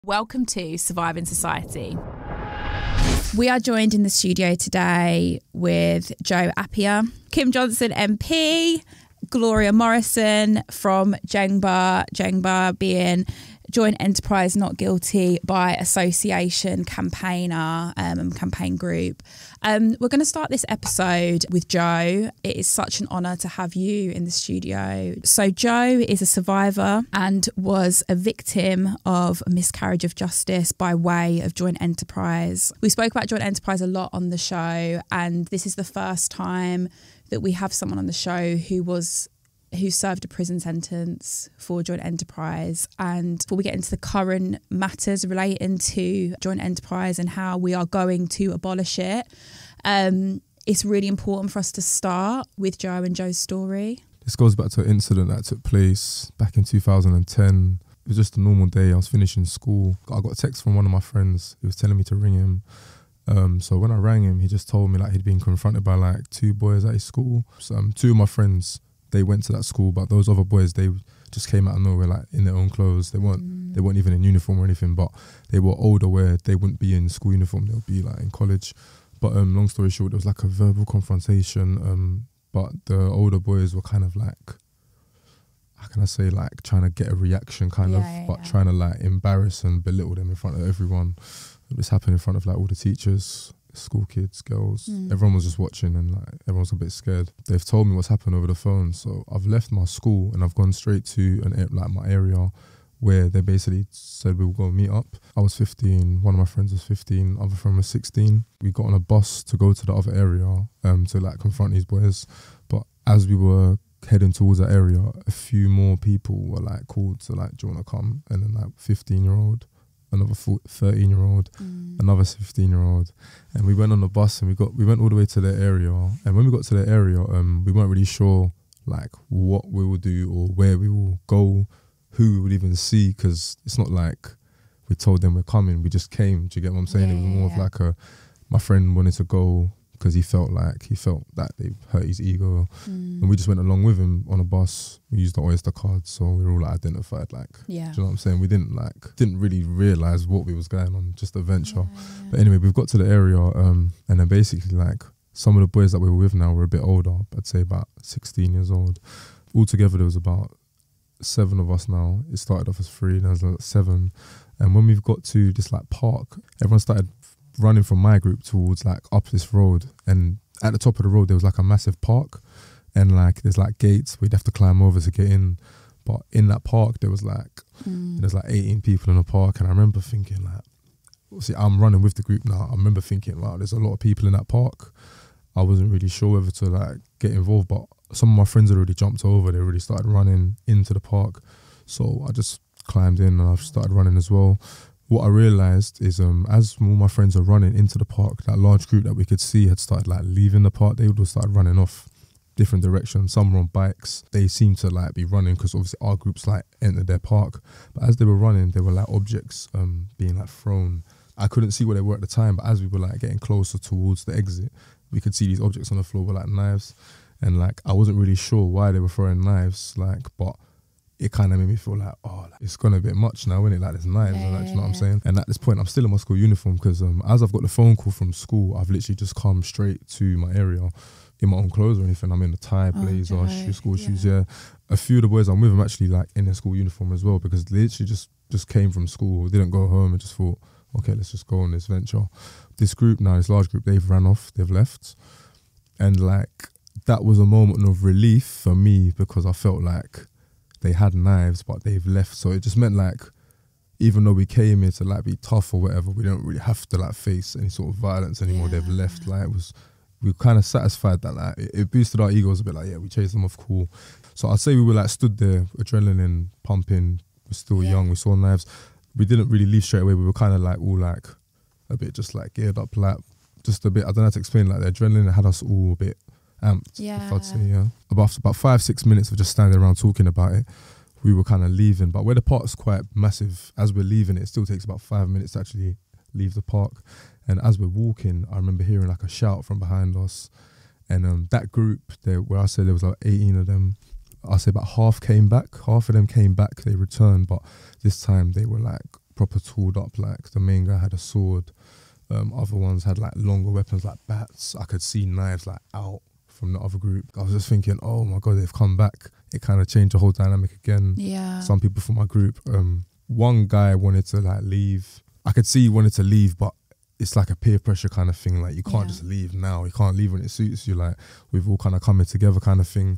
Welcome to Surviving Society. We are joined in the studio today with Joe Appiah, Kim Johnson MP, Gloria Morrison from Jengba, Jengba being Joint Enterprise Not Guilty by Association campaigner and campaign group. We're going to start this episode with Joe. It is such an honour to have you in the studio. So Joe is a survivor and was a victim of a miscarriage of justice by way of Joint Enterprise. We spoke about Joint Enterprise a lot on the show, and this is the first time that we have someone on the show who served a prison sentence for Joint Enterprise. And before we get into the current matters relating to Joint Enterprise and how we are going to abolish it, it's really important for us to start with Joe and Joe's story. This goes back to an incident that took place back in 2010. It was just a normal day. I was finishing school. I got a text from one of my friends. He was telling me to ring him. So when I rang him, he just told me like he'd been confronted by like two boys at his school. So, two of my friends, they went to that school, but those other boys, they just came out of nowhere, like in their own clothes. They weren't even in uniform or anything, but they were older where they wouldn't be in school uniform. They'll be like in college. But long story short, there was like a verbal confrontation. But the older boys were kind of like, how can I say, like trying to get a reaction but trying to like embarrass and belittle them in front of everyone. This happened in front of like all the teachers, school kids, girls. Everyone was just watching and like everyone was a bit scared. They've told me what's happened over the phone, so I've left my school and I've gone straight to my area where they basically said we will go meet up. I was 15, one of my friends was 15, other friend was 16. We got on a bus to go to the other area to like confront these boys. But as we were heading towards that area, a few more people were like called to like, do you want to come? And then like 15-year-old, another 13-year-old, another 15-year-old. And we went on the bus and we went all the way to the area. And when we got to the area, we weren't really sure like what we would do or where we will go, who we would even see, because it's not like we told them we're coming. We just came. Do you get what I'm saying? It was more of like my friend wanted to go because he felt that they hurt his ego. And we just went along with him on a bus. We used the Oyster card, so we were all like identified. Like, do you know what I'm saying? We didn't really realise what we was going on, just a venture. But anyway, we've got to the area, and then basically like some of the boys that we were with now were a bit older. I'd say about 16 years old. Altogether, there was about 7 of us now. It started off as 3, and there was like 7. And when we've got to this like park, everyone started running from my group towards like up this road, and at the top of the road there was like a massive park, and like there's like gates we'd have to climb over to get in. But in that park there was like there's like 18 people in the park, and I remember thinking like, obviously I'm running with the group now, I remember thinking, wow, there's a lot of people in that park. I wasn't really sure whether to like get involved, but some of my friends had already jumped over. They already started running into the park, so I just climbed in and I've started running as well. What I realised is as all my friends are running into the park, that large group that we could see had started like leaving the park. They would have started running off different directions. Some were on bikes. They seemed to like be running because obviously our groups like entered their park. But as they were running, there were like objects being like thrown. I couldn't see what they were at the time, but as we were like getting closer towards the exit, we could see these objects on the floor were like knives. And like I wasn't really sure why they were throwing knives, like, but it kind of made me feel like, oh, like, it's gone a bit much now, isn't it? Like there's knives, and like, you know what I'm saying? And at this point, I'm still in my school uniform because as I've got the phone call from school, I've literally just come straight to my area in my own clothes or anything. I'm in a tie, blazer, school shoes, A few of the boys I'm with them actually like in their school uniform as well, because they literally just came from school, didn't go home and just thought, okay, let's just go on this venture. This group now, this large group, they've ran off, they've left. And like, that was a moment of relief for me because I felt like they had knives, but they've left. So it just meant like, even though we came here to like be tough or whatever, we don't really have to like face any sort of violence anymore. They've left. Like we were kind of satisfied that like it boosted our egos a bit. Like we chased them off, cool. So I'd say we were like stood there, adrenaline pumping. We're still young. We saw knives. We didn't really leave straight away. We were kind of like all like a bit just like geared up, like just a bit. I don't know how to explain. Like the adrenaline had us all a bit amped, if I'd say, About 5-6 minutes of just standing around talking about it, we were kind of leaving. But where the park's quite massive, as we're leaving, it still takes about 5 minutes to actually leave the park. And as we're walking, I remember hearing like a shout from behind us. And that group, where I said there was like 18 of them, I say about half came back. Half of them came back, they returned, but this time they were like proper tooled up. Like the main guy had a sword. Other ones had like longer weapons like bats. I could see knives like out from the other group. I was just thinking, oh my God, they've come back. It kind of changed the whole dynamic again. Yeah. Some people from my group, one guy wanted to like leave. I could see he wanted to leave, but it's like a peer pressure kind of thing. Like you can't just leave now. You can't leave when it suits you. Like we've all kind of coming together kind of thing.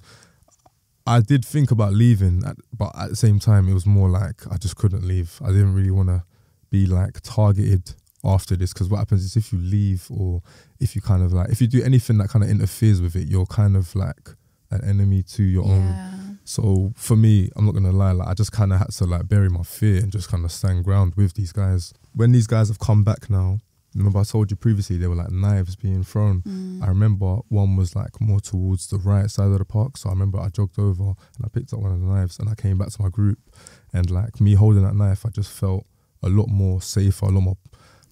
I did think about leaving, but at the same time, it was more like I just couldn't leave. I didn't really want to be like targeted after this, because what happens is if you leave, or if you kind of like, if you do anything that kind of interferes with it, you're kind of like an enemy to your own. So for me, I'm not going to lie, like I just kind of had to like bury my fear and just kind of stand ground with these guys. When these guys have come back now, remember I told you previously there were like knives being thrown. I remember one was like more towards the right side of the park. So I remember I jogged over and I picked up one of the knives and I came back to my group, and like me holding that knife, I just felt a lot more safer, a lot more.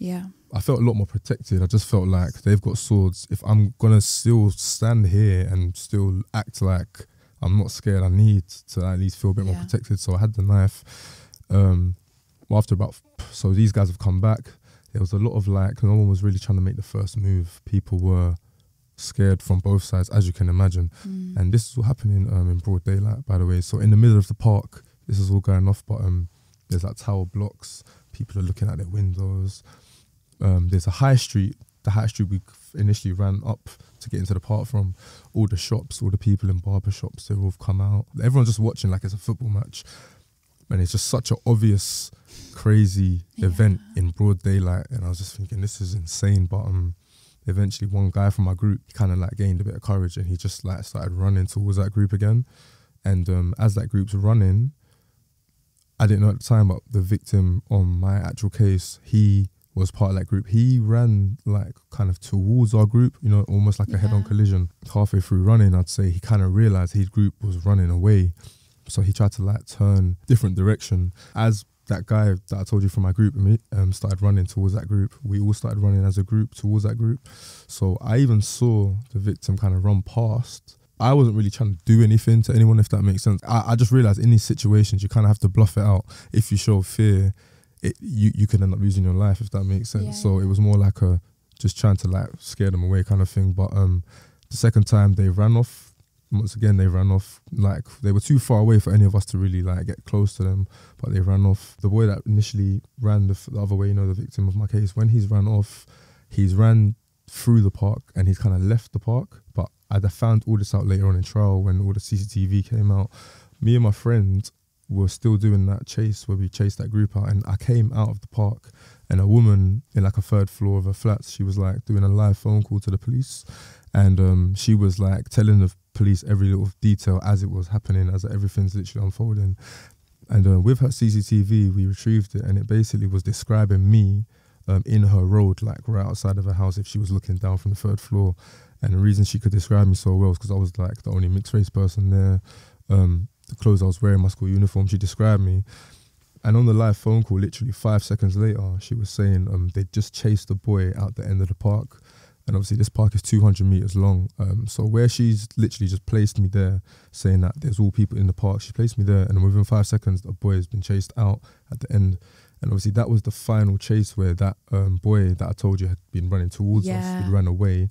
I felt a lot more protected. I just felt like they've got swords. If I'm going to still stand here and still act like I'm not scared, I need to at least feel a bit more protected. So I had the knife. So these guys have come back. There was a lot of like, no one was really trying to make the first move. People were scared from both sides, as you can imagine. And this is all happening in broad daylight, by the way. So in the middle of the park, this is all going off, but there's like tower blocks. People are looking at their windows. There's a high street. The high street we initially ran up to get into the park from. All the shops, all the people in barber shops, they've all come out. Everyone's just watching like it's a football match. And it's just such an obvious, crazy event in broad daylight. And I was just thinking, this is insane. But eventually one guy from my group, he kind of like gained a bit of courage and he just like started running towards that group again. And as that group's running, I didn't know at the time, but the victim on my actual case, he was part of that group. He ran like kind of towards our group, you know, almost like a head-on collision. Halfway through running, I'd say he kind of realised his group was running away. So he tried to like turn different direction. As that guy that I told you from my group started running towards that group, we all started running as a group towards that group. So I even saw the victim kind of run past. I wasn't really trying to do anything to anyone, if that makes sense. I just realised in these situations, you kind of have to bluff it out. If you show fear, you can end up losing your life, if that makes sense. So it was more like just trying to like scare them away kind of thing. But the second time they ran off, once again they ran off, like they were too far away for any of us to really like get close to them, but they ran off. The boy that initially ran the other way, you know, the victim of my case, when he's ran off, he's ran through the park and he's kind of left the park. But I found all this out later on in trial when all the CCTV came out. Me and my friend were still doing that chase where we chased that group out, and I came out of the park and a woman in like a third floor of her flats, she was like doing a live phone call to the police, and she was like telling the police every little detail as it was happening, as everything's literally unfolding. And with her CCTV, we retrieved it, and it basically was describing me in her road, like right outside of her house, if she was looking down from the third floor. And the reason she could describe me so well is because I was like the only mixed race person there. The clothes I was wearing, my school uniform, she described me. And on the live phone call, literally 5 seconds later, she was saying they just chased the boy out the end of the park. And obviously this park is 200 meters long. So where she's literally just placed me there, saying that there's all people in the park, she placed me there, and within 5 seconds, the boy has been chased out at the end. And obviously that was the final chase where that boy that I told you had been running towards us, he ran away.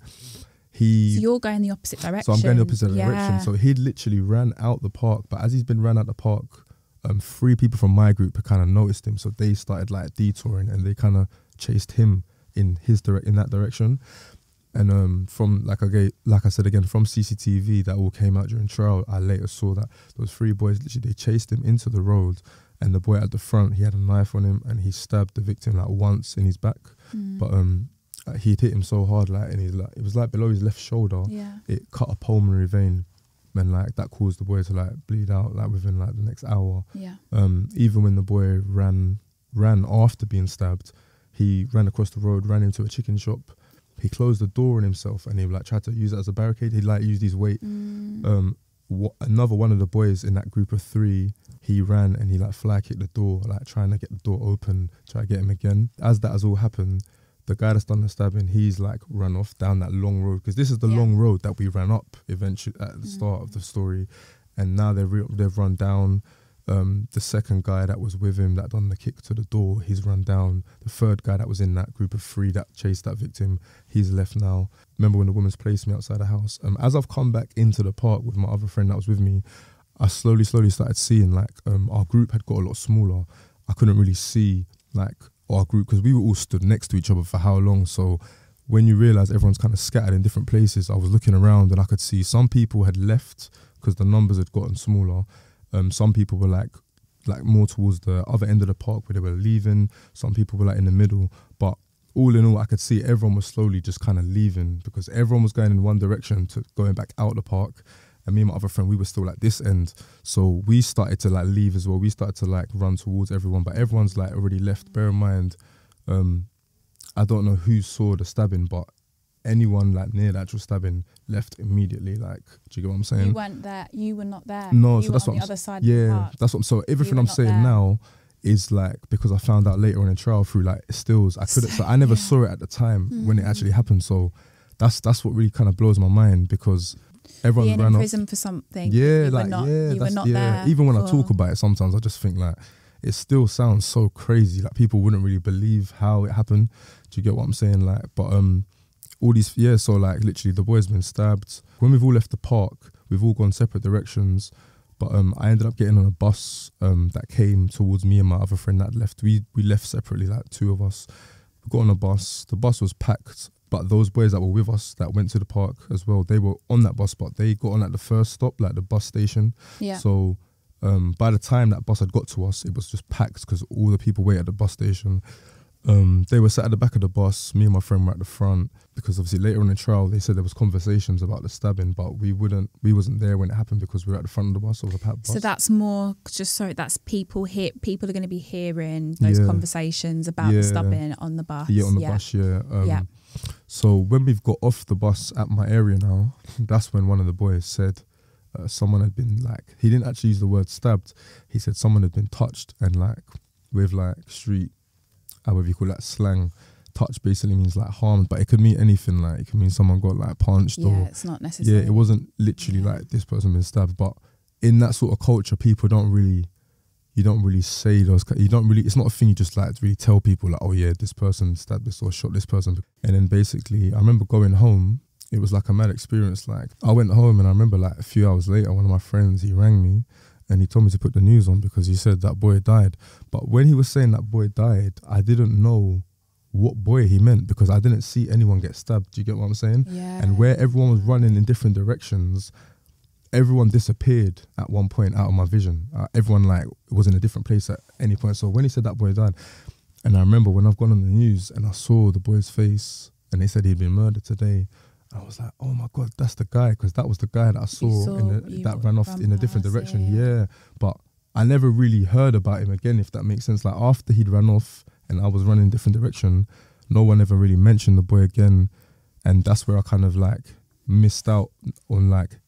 So you're going the opposite direction. So I'm going the opposite direction. So he'd literally ran out the park, but as he's been ran out the park, 3 people from my group had kind of noticed him, so they started like detouring and they kind of chased him in that direction. And from like I said again, from CCTV that all came out during trial, I later saw that those 3 boys literally they chased him into the road, and the boy at the front, he had a knife on him and he stabbed the victim like once in his back. But he'd hit him so hard, like, and it was like below his left shoulder. It cut a pulmonary vein, and like that caused the boy to like bleed out like within like the next hour. Even when the boy ran after being stabbed, he ran across the road, ran into a chicken shop. He closed the door on himself and he like tried to use it as a barricade. He like used his weight. Another one of the boys in that group of 3, he ran and he like fly kicked the door, like trying to get the door open, try to get him again. As that has all happened, the guy that's done the stabbing, he's like run off down that long road, because this is the long road that we ran up eventually at the start of the story. And now they've run down. The second guy that was with him that done the kick to the door, he's run down. The third guy that was in that group of 3 that chased that victim, he's left now. Remember when the woman's placed me outside the house? As I've come back into the park with my other friend that was with me, I slowly started seeing like our group had got a lot smaller. I couldn't really see like our group because we were all stood next to each other for how long. So when you realise everyone's kind of scattered in different places, I was looking around and I could see some people had left because the numbers had gotten smaller. Some people were like more towards the other end of the park where they were leaving. Some people were like in the middle. But all in all, I could see everyone was slowly just kind of leaving because everyone was going in one direction to going back out the park. And me and my other friend, we were still like this end. So we started to like leave as well. We started to like run towards everyone, but everyone's like already left. Bear in mind, I don't know who saw the stabbing, but anyone like near the actual stabbing left immediately. Like, do you get what I'm saying? You weren't there. You were not there. No, you so were that's on what the I'm other side. Yeah, of the park. that's what. So everything I'm saying there. now is like because I found out later on in trial through like stills. I couldn't. So I never saw it at the time when it actually happened. So that's what really kind of blows my mind because everyone being ran in off. prison for something. Yeah, you like were not there. Even when I talk about it, sometimes I just think like it still sounds so crazy. Like people wouldn't really believe how it happened. Do you get what I'm saying? Like, but all these so like literally the boy's been stabbed. When we've all left the park, we've all gone separate directions. But I ended up getting on a bus that came towards me and my other friend that left. We left separately, like 2 of us. We got on a bus. The bus was packed. But those boys that were with us that went to the park as well, they were on that bus, but they got on at the first stop, like the bus station. Yeah. So by the time that bus had got to us, it was just packed because all the people waited at the bus station. They were sat at the back of the bus. Me and my friend were at the front because obviously later on in the trial they said there was conversations about the stabbing, but we wasn't there when it happened because we were at the front of the bus. It was a packed bus. So that's more that's people are going to be hearing those conversations about the stabbing on the bus. Yeah, on the bus. Yeah. So when we've got off the bus at my area now, that's when one of the boys said someone had been like, he didn't actually use the word stabbed. He said someone had been touched and like with like street, however you call that slang, touch basically means like harmed, but it could mean anything. Like it could mean someone got like punched or it's not necessarily. Yeah, it wasn't literally like this person been stabbed, but in that sort of culture, people you don't really say those. It's not a thing you just like to really tell people like, oh yeah, this person stabbed this or shot this person. And then basically, I remember going home. It was like a mad experience. Like I went home and I remember like a few hours later, one of my friends, he rang me and he told me to put the news on because he said that boy died. But when he was saying that boy died, I didn't know what boy he meant because I didn't see anyone get stabbed. Do you get what I'm saying? Yeah. And where everyone was running in different directions, everyone disappeared at one point out of my vision. Everyone like was in a different place at any point. So when he said that boy died, and I remember when I've gone on the news and I saw the boy's face and they said he'd been murdered today, I was like, oh my God, that's the guy, because that was the guy that I saw that ran off in a different direction. Yeah. But I never really heard about him again, if that makes sense. Like after he'd run off and I was running in a different direction, no one ever really mentioned the boy again. And that's where I kind of like missed out on like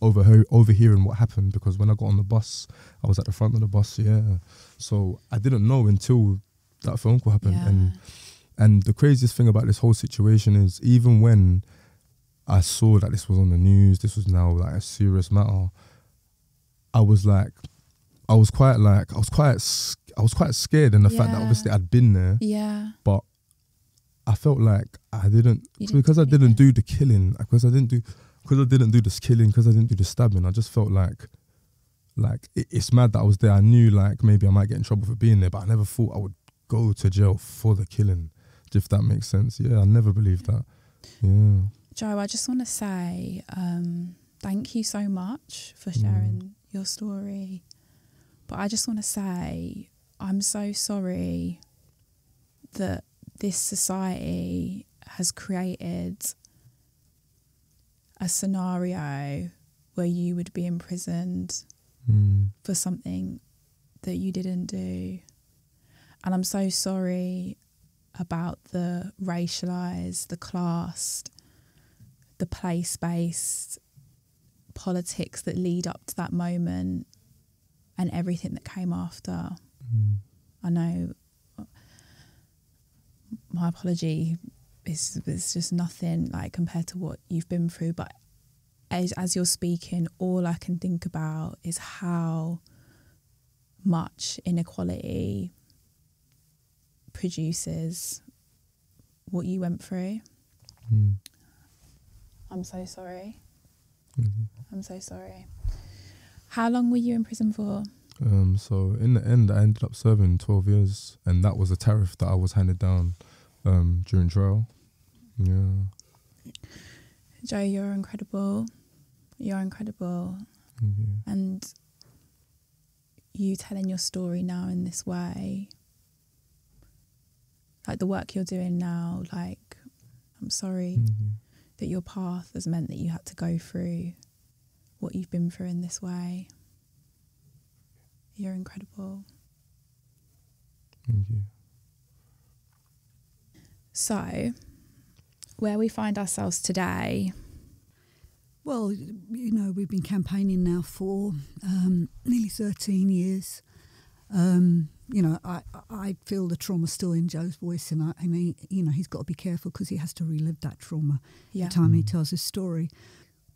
overhearing what happened, because when I got on the bus, I was at the front of the bus. So I didn't know until that phone call happened. And the craziest thing about this whole situation is, even when I saw that this was on the news, this was now like a serious matter, I was quite scared in the fact that obviously I'd been there. Yeah. But I felt like I didn't do the killing, because I didn't do this killing, because I didn't do the stabbing. I just felt like it's mad that I was there. I knew like maybe I might get in trouble for being there, but I never thought I would go to jail for the killing, if that makes sense. Yeah, I never believed that. Yeah. Joe, I just want to say thank you so much for sharing your story. But I just want to say I'm so sorry that this society has created a scenario where you would be imprisoned for something that you didn't do. And I'm so sorry about the racialised, the classed, the place-based politics that lead up to that moment and everything that came after. I know my apology is just nothing like compared to what you've been through, but as you're speaking, all I can think about is how much inequality produces what you went through. I'm so sorry. I'm so sorry. How long were you in prison for? So in the end, I ended up serving 12 years, and that was a tariff that I was handed down during trial. Yeah. Joe, you're incredible. You're incredible. And you telling your story now in this way, like the work you're doing now, like, I'm sorry that your path has meant that you had to go through what you've been through in this way. You're incredible. Thank you. So, where we find ourselves today. Well, you know, we've been campaigning now for nearly 13 years. You know, I feel the trauma still in Joe's voice, and you know, he's got to be careful because he has to relive that trauma the time he tells his story.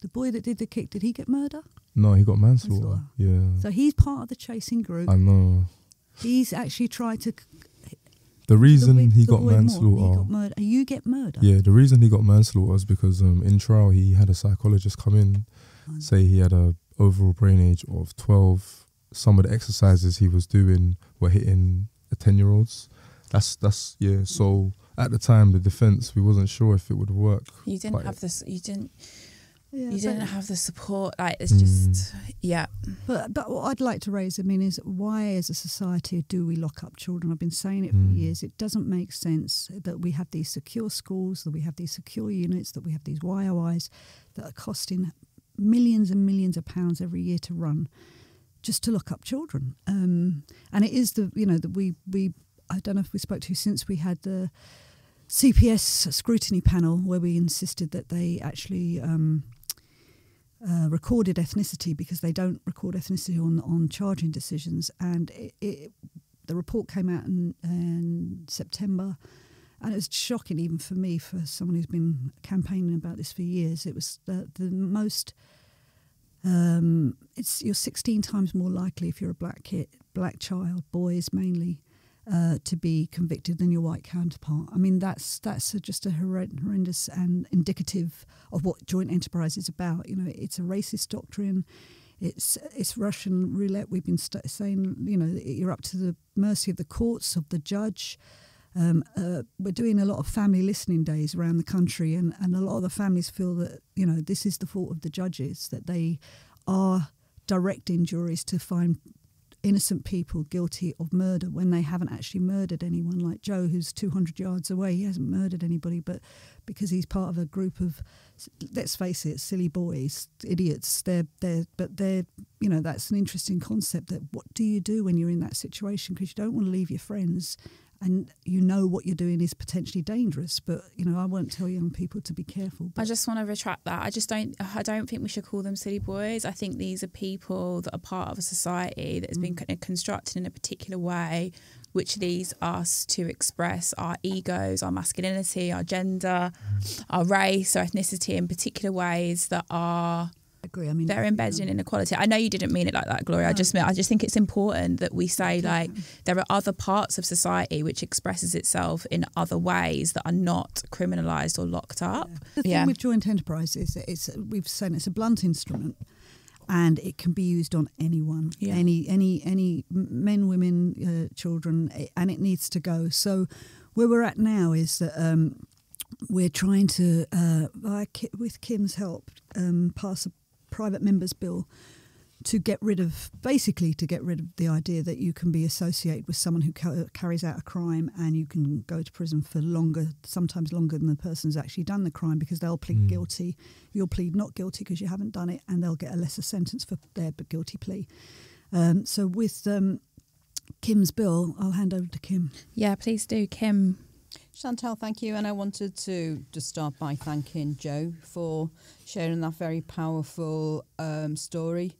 The boy that did the kick, did he get murder? No, he got manslaughter. Yeah. So he's part of the chasing group. I know. He's actually tried to... The reason he got manslaughter... You get murder? Yeah, the reason he got manslaughter is because in trial he had a psychologist come in, say he had a overall brain age of 12. Some of the exercises he was doing were hitting 10-year-olds. That's yeah. So at the time, the defence, we wasn't sure if it would work. You didn't have this. You didn't have the support. Like, it's just But what I'd like to raise, I mean, is why as a society do we lock up children? I've been saying it for years. It doesn't make sense that we have these secure schools, that we have these secure units, that we have these YOIs that are costing millions and millions of pounds every year to run, just to lock up children. And it is I don't know if we spoke to you since we had the CPS scrutiny panel where we insisted that they actually recorded ethnicity, because they don't record ethnicity on charging decisions. And the report came out in September, and it was shocking even for me, for someone who's been campaigning about this for years. It was the most... you're 16 times more likely if you're a black child, boys mainly, to be convicted than your white counterpart. I mean, that's just a horrendous and indicative of what Joint Enterprise is about. You know, it's a racist doctrine. It's Russian roulette. We've been saying, you know, you're up to the mercy of the courts, of the judge. We're doing a lot of family listening days around the country, and a lot of the families feel that, you know, this is the fault of the judges, that they are directing juries to find innocent people guilty of murder when they haven't actually murdered anyone. Like Joe, who's 200 yards away, he hasn't murdered anybody, but because he's part of a group of, let's face it, silly boys, idiots. They're you know, that's an interesting concept. That what do you do when you're in that situation? Because you don't want to leave your friends, and you know what you're doing is potentially dangerous. But, you know, I won't tell young people to be careful. But I just want to retract that. I don't think we should call them silly boys. I think these are people that are part of a society that has been constructed in a particular way, which leads us to express our egos, our masculinity, our gender, our race, our ethnicity in particular ways that are... I agree. I mean, they're embedded in inequality. I know you didn't mean it like that, Gloria. No. I just think it's important that we say, like, there are other parts of society which expresses itself in other ways that are not criminalised or locked up. Yeah. The thing with Joint Enterprise is that we've said it's a blunt instrument, and it can be used on anyone, any men, women, children, and it needs to go. So where we're at now is that we're trying to, with Kim's help, pass a private members bill to get rid of the idea that you can be associated with someone who carries out a crime, and you can go to prison for longer, sometimes longer than the person's actually done the crime, because they'll plead guilty. You'll plead not guilty because you haven't done it, and they'll get a lesser sentence for their guilty plea. So with Kim's bill, I'll hand over to Kim. Yeah, please do, Kim. Chantal, thank you. And I wanted to just start by thanking Joe for sharing that very powerful story,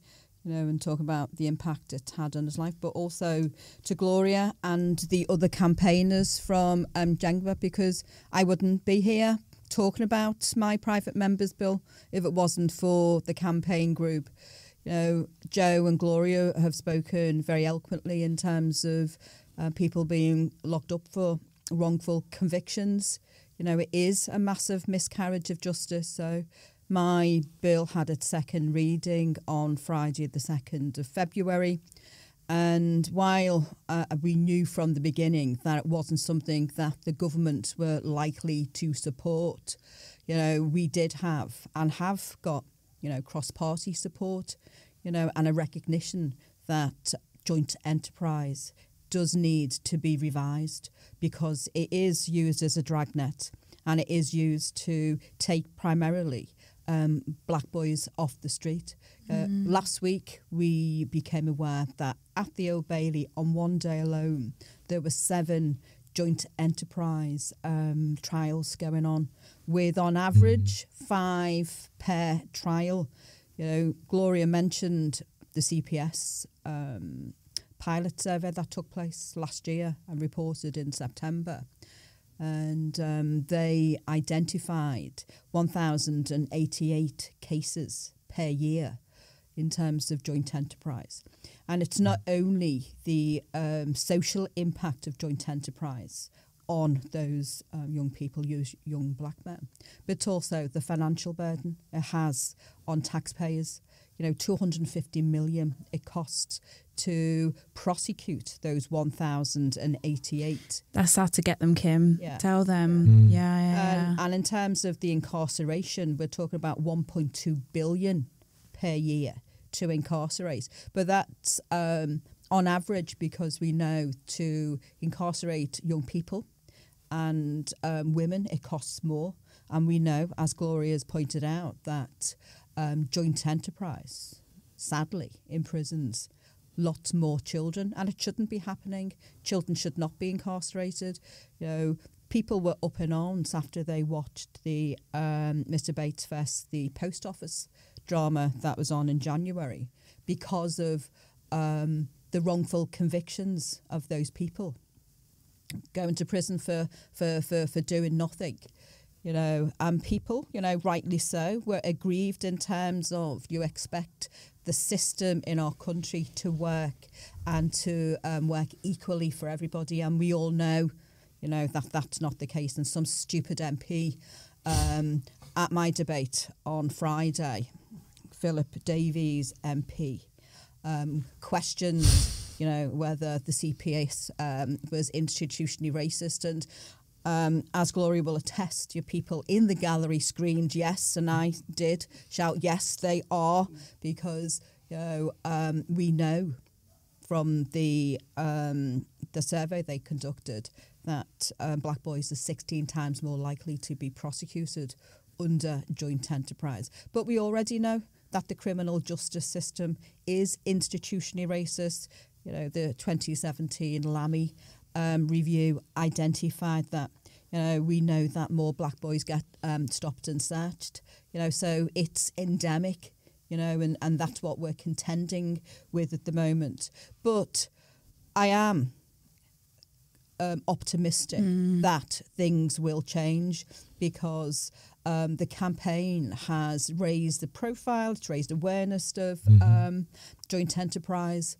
you know, and talk about the impact it had on his life, but also to Gloria and the other campaigners from Jengba, because I wouldn't be here talking about my private members bill if it wasn't for the campaign group. You know, Joe and Gloria have spoken very eloquently in terms of people being locked up for wrongful convictions. You know, it is a massive miscarriage of justice. So my bill had its second reading on Friday, the 2nd of February. And while we knew from the beginning that it wasn't something that the government were likely to support, you know, we did have and have got, you know, cross-party support, you know, and a recognition that joint enterprise does need to be revised because it is used as a dragnet and it is used to take primarily black boys off the street. Last week, we became aware that at the Old Bailey on one day alone, there were 7 joint enterprise trials going on with on average 5 per trial. You know, Gloria mentioned the CPS pilot survey that took place last year and reported in September. And they identified 1,088 cases per year in terms of joint enterprise. And it's not only the social impact of joint enterprise on those young people, young black men, but also the financial burden it has on taxpayers. You know, 250 million it costs to prosecute those 1,088. That's how to get them, Kim. Yeah. Tell them. Yeah. And in terms of the incarceration, we're talking about 1.2 billion per year to incarcerate. But that's on average because we know to incarcerate young people and women, it costs more. And we know, as Gloria has pointed out, that joint enterprise, sadly, imprisons lots more children, and it shouldn't be happening. Children should not be incarcerated. You know, people were up in arms after they watched the Mr. Bates Fest, the post office drama that was on in January, because of the wrongful convictions of those people going to prison for doing nothing. You know, and people, you know, rightly so, were aggrieved in terms of you expect the system in our country to work and to work equally for everybody. And we all know, you know, that that's not the case. And some stupid MP at my debate on Friday, Philip Davies MP, questioned, you know, whether the CPS was institutionally racist. And as Gloria will attest, your people in the gallery screamed yes, and I did shout yes, they are, because you know we know from the survey they conducted that black boys are 16 times more likely to be prosecuted under joint enterprise. But we already know that the criminal justice system is institutionally racist. You know, the 2017 Lammy review identified that. You know, we know that more black boys get stopped and searched. You know, so it's endemic. You know, and that's what we're contending with at the moment. But I am optimistic that things will change because the campaign has raised the profile, it's raised awareness of joint enterprise.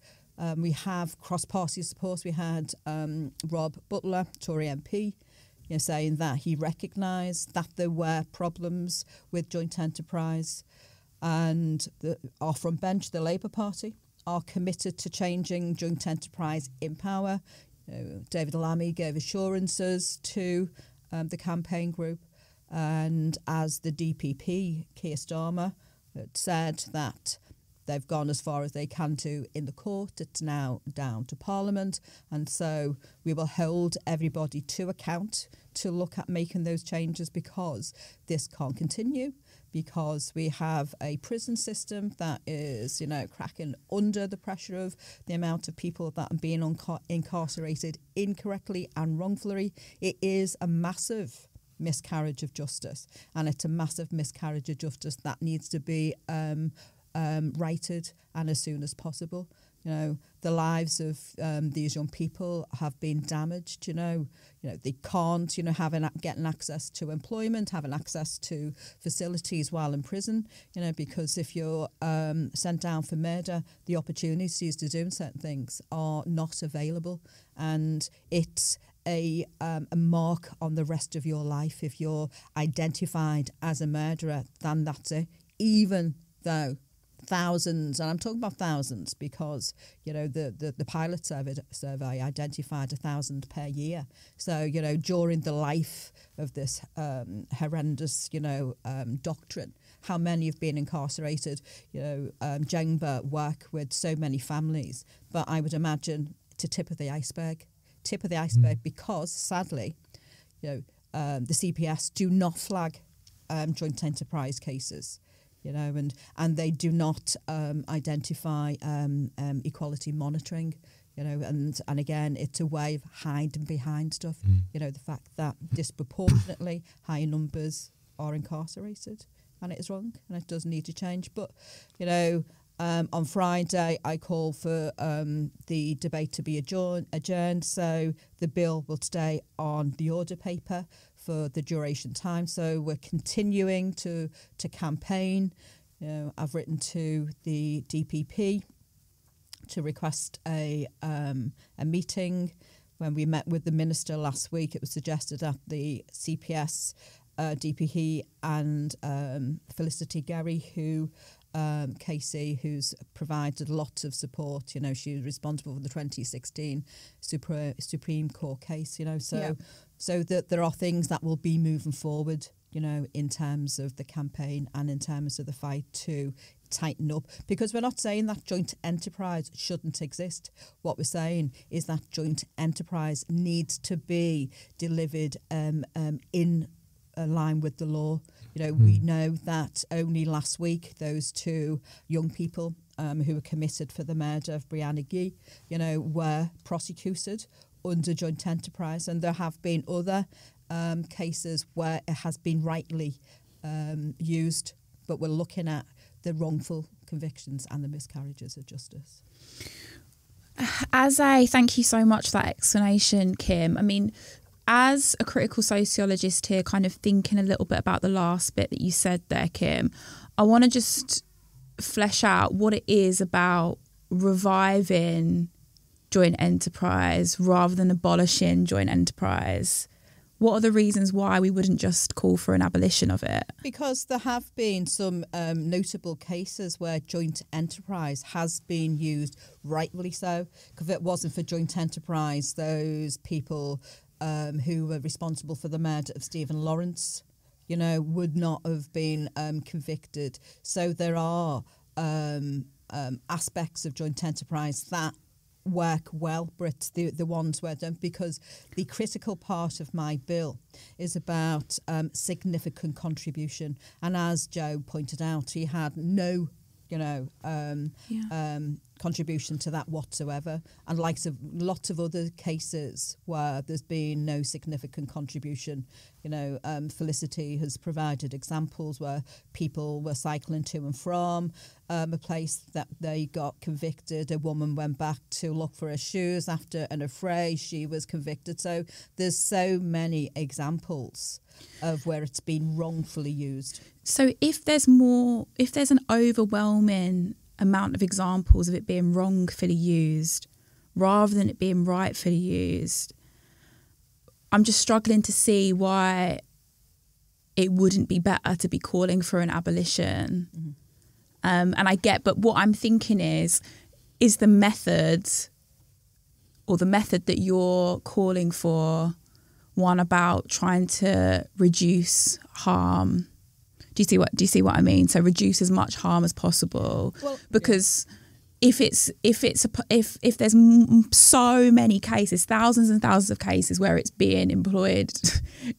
We have cross-party support. We had Rob Butler, Tory MP, you know, saying that he recognised that there were problems with joint enterprise, and our front bench, the Labour Party, are committed to changing joint enterprise in power. You know, David Lammy gave assurances to the campaign group, and as the DPP, Keir Starmer, said that they've gone as far as they can to in the court. It's now down to Parliament. And so we will hold everybody to account to look at making those changes, because this can't continue, because we have a prison system that is, you know, cracking under the pressure of the amount of people that are being incarcerated incorrectly and wrongfully. It is a massive miscarriage of justice, and it's a massive miscarriage of justice that needs to be righted, and as soon as possible. You know, the lives of these young people have been damaged. You know, they can't, getting access to employment, having access to facilities while in prison. You know, because if you're sent down for murder, the opportunities to do certain things are not available, and it's a mark on the rest of your life if you're identified as a murderer. Then that's it. Even though thousands, and I'm talking about thousands because, the pilot survey identified 1,000 per year. So, during the life of this horrendous, doctrine, how many have been incarcerated? Jengba work with so many families, but I would imagine it's a tip of the iceberg, because sadly, the CPS do not flag joint enterprise cases. And they do not identify equality monitoring, and again, it's a way of hiding behind stuff. The fact that disproportionately high numbers are incarcerated, and it is wrong, and it does need to change. But, on Friday, I call for the debate to be adjourned, so the bill will stay on the order paper for the duration time. So we're continuing to campaign. I've written to the DPP to request a meeting. When we met with the minister last week, it was suggested that the CPS, DPP and Felicity Gary, Casey, who's provided lots of support. She was responsible for the 2016 Supreme Court case. So that there are things that will be moving forward. In terms of the campaign and in terms of the fight to tighten up, because we're not saying that joint enterprise shouldn't exist. What we're saying is that joint enterprise needs to be delivered in line with the law. We know that only last week those two young people who were committed for the murder of Brianna Gee, were prosecuted under joint enterprise, and there have been other cases where it has been rightly used, but we're looking at the wrongful convictions and the miscarriages of justice. Thank you so much for that explanation, Kim. I mean, as a critical sociologist here, kind of thinking a little bit about the last bit that you said there, Kim, I want to just flesh out what it is about reviving joint enterprise rather than abolishing joint enterprise. What are the reasons why we wouldn't just call for an abolition of it? Because there have been some notable cases where joint enterprise has been used, rightfully so. Because if it wasn't for joint enterprise, those people who were responsible for the murder of Stephen Lawrence, would not have been convicted. So there are aspects of joint enterprise that work well, but it's the ones where don't, because the critical part of my bill is about significant contribution. And as Joe pointed out, he had no contribution to that whatsoever, and lots of other cases where there's been no significant contribution. Felicity has provided examples where people were cycling to and from a place that they got convicted. A woman went back to look for her shoes after an affray. She was convicted. So there's so many examples of where it's been wrongfully used. So if there's an overwhelming amount of examples of it being wrongfully used rather than it being rightfully used, I'm just struggling to see why it wouldn't be better to be calling for an abolition. Mm-hmm. And I get, but what I'm thinking is the method that you're calling for one about trying to reduce harm? Do you see what I mean? So reduce as much harm as possible, because if there's so many cases, thousands and thousands of cases where it's being employed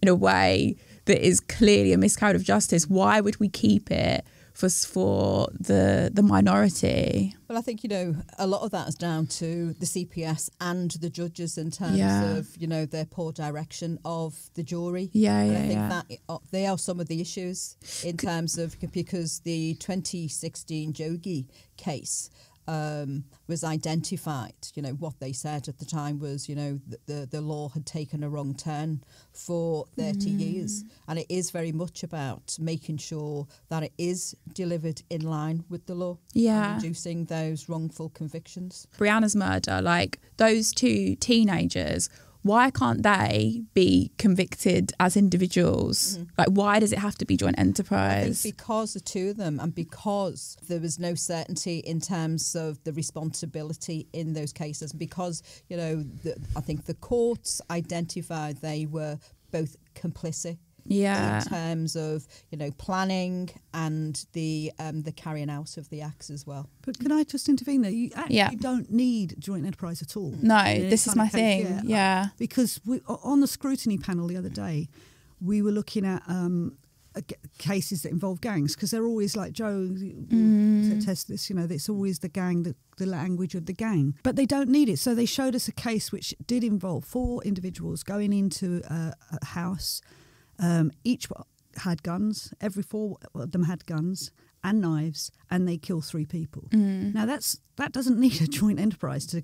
in a way that is clearly a miscarriage of justice, why would we keep it for the minority? Well, I think, a lot of that is down to the CPS and the judges in terms of, their poor direction of the jury. I think that they are some of the issues in terms of, because the 2016 Jogi case was identified, what they said at the time was, the law had taken a wrong turn for 30 years. And it is very much about making sure that it is delivered in line with the law. Yeah. And reducing those wrongful convictions. Brianna's murder, like those two teenagers, why can't they be convicted as individuals? Like, why does it have to be joint enterprise? I think because the two of them, and because there was no certainty in terms of the responsibility in those cases, because, I think the courts identified they were both complicit. Yeah. In terms of, planning and the carrying out of the acts as well. But can I just intervene there? You actually don't need joint enterprise at all. No, this is my thing. Yeah. Because on the scrutiny panel the other day, we were looking at cases that involve gangs, because they're always like, Joe test this, it's always the gang, the language of the gang. But they don't need it. So they showed us a case which did involve 4 individuals going into a house. Each had guns. Every 4 of them had guns and knives, and they kill 3 people. Now that doesn't need a joint enterprise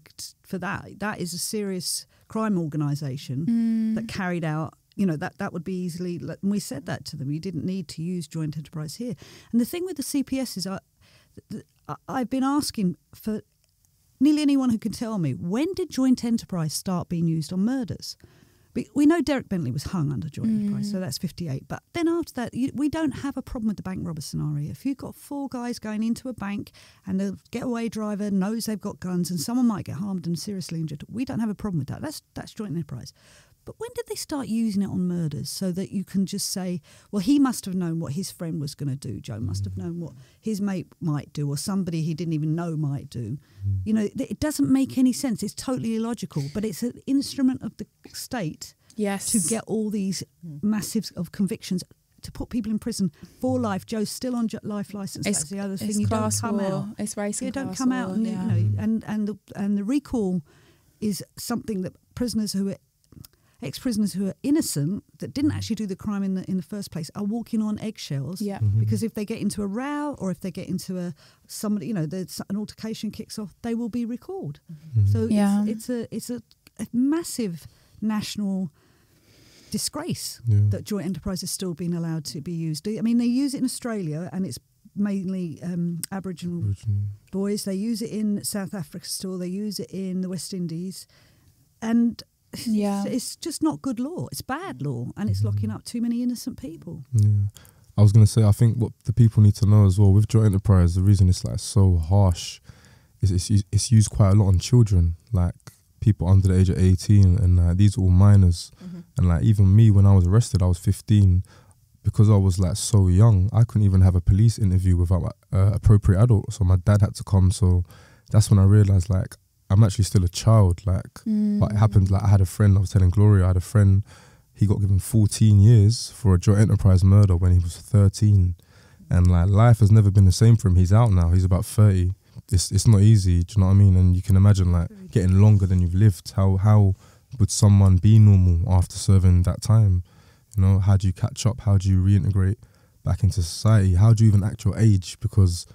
for that. That is a serious crime organisation that carried out. That would be easily. And we said that to them. You didn't need to use joint enterprise here. And the thing with the CPS is, I've been asking for nearly anyone who can tell me, when did joint enterprise start being used on murders? We know Derek Bentley was hung under joint enterprise, so that's 58. But then after that, we don't have a problem with the bank robber scenario. If you've got 4 guys going into a bank and the getaway driver knows they've got guns and someone might get harmed and seriously injured, we don't have a problem with that. That's joint enterprise. But when did they start using it on murders so that you can just say, well, he must have known what his friend was going to do. Joe must have known what his mate might do, or somebody he didn't even know might do. It doesn't make any sense. It's totally illogical, but it's an instrument of the state to get all these massive of convictions, to put people in prison for life. Joe's still on life licence. That's the other thing. You don't come out. It's race and you don't class come war, out, and the recall is something that ex-prisoners who are innocent, that didn't actually do the crime in the first place, are walking on eggshells. Yeah. Because if they get into a row, or if they get into an altercation kicks off, they will be recalled. So it's a massive national disgrace that joint enterprise is still being allowed to be used. I mean, they use it in Australia, and it's mainly Aboriginal boys. They use it in South Africa still. They use it in the West Indies, and it's just not good law. It's bad law, and it's locking up too many innocent people. I was going to say, I think what the people need to know as well with joint enterprise, the reason it's like so harsh is it's used quite a lot on children, like people under the age of 18, and these are all minors. And like even me, when I was arrested, I was 15. Because I was like so young, I couldn't even have a police interview without appropriate adult. So my dad had to come. So that's when I realised, like, I'm actually still a child. Like, but it happened, like, I had a friend, I was telling Gloria, I had a friend, he got given 14 years for a joint enterprise murder when he was 13. And like, life has never been the same for him. He's out now, he's about 30. It's not easy, do you know what I mean? And you can imagine, like, getting longer than you've lived. How would someone be normal after serving that time? You know, how do you catch up? How do you reintegrate back into society? How do you even act your age? Because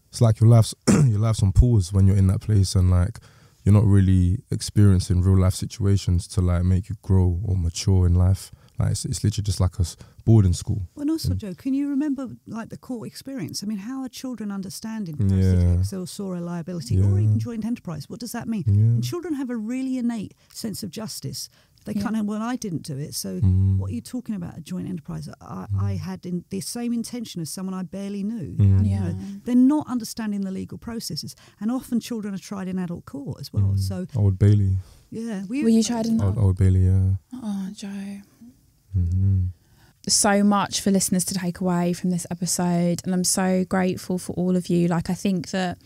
it's like your life's on pause when you're in that place, and like you're not really experiencing real life situations to like make you grow or mature in life. Like it's literally just like a boarding school. Well, and also, Joe, can you remember like the court experience? I mean, how are children understanding parasitic or SORA liability or even joint enterprise? What does that mean? And children have a really innate sense of justice. They can't have, well, I didn't do it, so what are you talking about, a joint enterprise? I had the same intention as someone I barely knew. You know, they're not understanding the legal processes. And often children are tried in adult court as well. So Old Bailey. Yeah. Were you tried in Old Bailey, yeah. Oh, Joe. So much for listeners to take away from this episode, and I'm so grateful for all of you. Like, I think that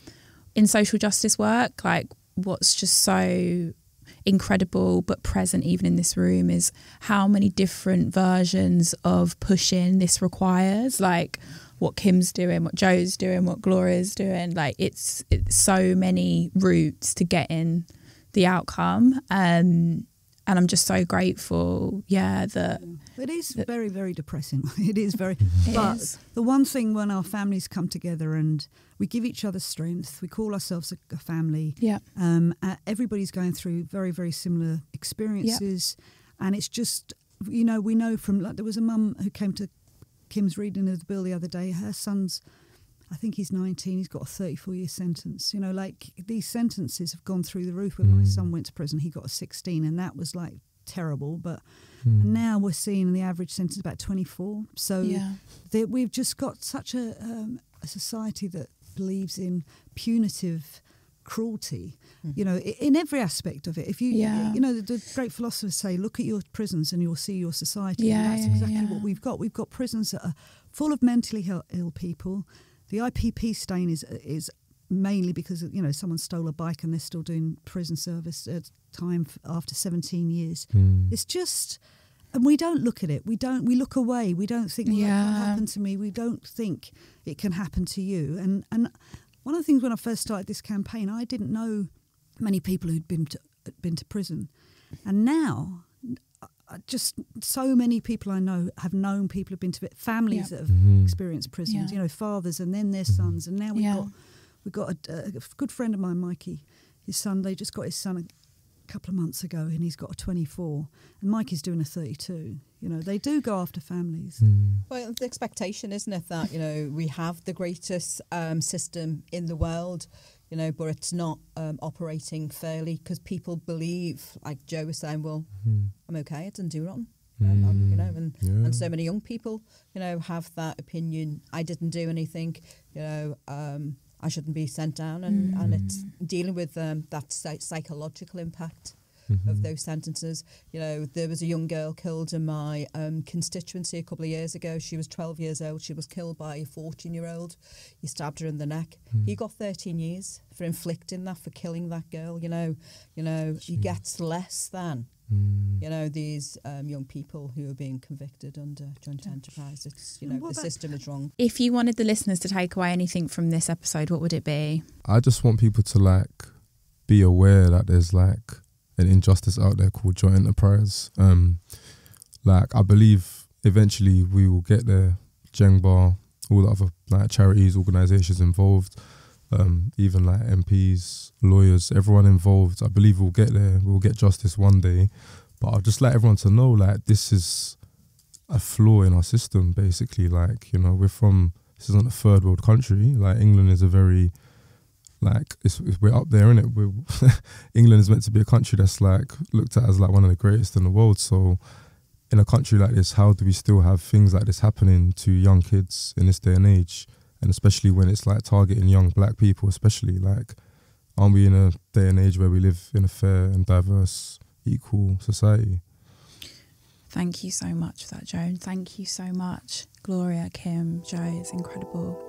in social justice work, like, what's just so incredible but present even in this room is how many different versions of pushing this requires, like what Kim's doing, what Joe's doing, what Gloria's doing. Like it's so many routes to getting the outcome, and I'm just so grateful that It is very, very depressing. It is very. But the one thing when our families come together and we give each other strength, we call ourselves a family. Yeah. Everybody's going through very, very similar experiences, and it's just, we know from, like, there was a mum who came to Kim's reading of the bill the other day. Her son's, I think he's 19. He's got a 34-year sentence. Like, these sentences have gone through the roof. When my son went to prison, he got a 16, and that was like terrible. But and now we're seeing the average sentence about 24. So we've just got such a society that believes in punitive cruelty. In every aspect of it. If you, the great philosophers say, look at your prisons and you'll see your society. And that's exactly what we've got. We've got prisons that are full of mentally ill people. The IPP stain is mainly because someone stole a bike and they're still doing prison service time after 17 years. It's just, and we don't look at it. We look away. We don't think, well, that can't happen to me. We don't think it can happen to you. And one of the things when I first started this campaign, I didn't know many people who'd been to prison, and now just so many people I know have known people who've been to families that have experienced prisons. Fathers and then their sons, and now we've got a good friend of mine, Mikey. His son, they just got his son a couple of months ago, and he's got a 24, and Mikey's doing a 32. They do go after families. Well, the expectation, isn't it, that we have the greatest system in the world, but it's not operating fairly because people believe, like Joe was saying, well, I'm okay, I didn't do wrong. And so many young people, have that opinion. I didn't do anything. I shouldn't be sent down, and it's dealing with that psychological impact of those sentences. There was a young girl killed in my constituency a couple of years ago. She was 12 years old. She was killed by a 14-year-old. He stabbed her in the neck. He got 13 years for inflicting that, for killing that girl. He gets less than these young people who are being convicted under Joint Enterprise. It's the system is wrong. If you wanted the listeners to take away anything from this episode, what would it be? I just want people to be aware that there's an injustice out there called Joint Enterprise. I believe eventually we will get there. Jengba, all the other charities, organisations involved, even MPs, lawyers, everyone involved. I believe we'll get there. We'll get justice one day. But I'd just like everyone to know this is a flaw in our system, basically. This isn't a third world country. England is a very, we're up there, innit? England is meant to be a country that's looked at as one of the greatest in the world. So in a country like this, how do we still have things like this happening to young kids in this day and age? And especially when it's targeting young black people, especially aren't we in a day and age where we live in a fair and diverse, equal society? Thank you so much for that, Joan. Thank you so much, Gloria, Kim, Joe. It's incredible.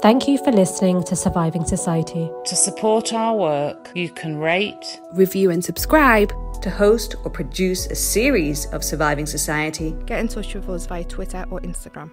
Thank you for listening to Surviving Society. To support our work, you can rate, review and subscribe to host or produce a series of Surviving Society. Get in touch with us via Twitter or Instagram.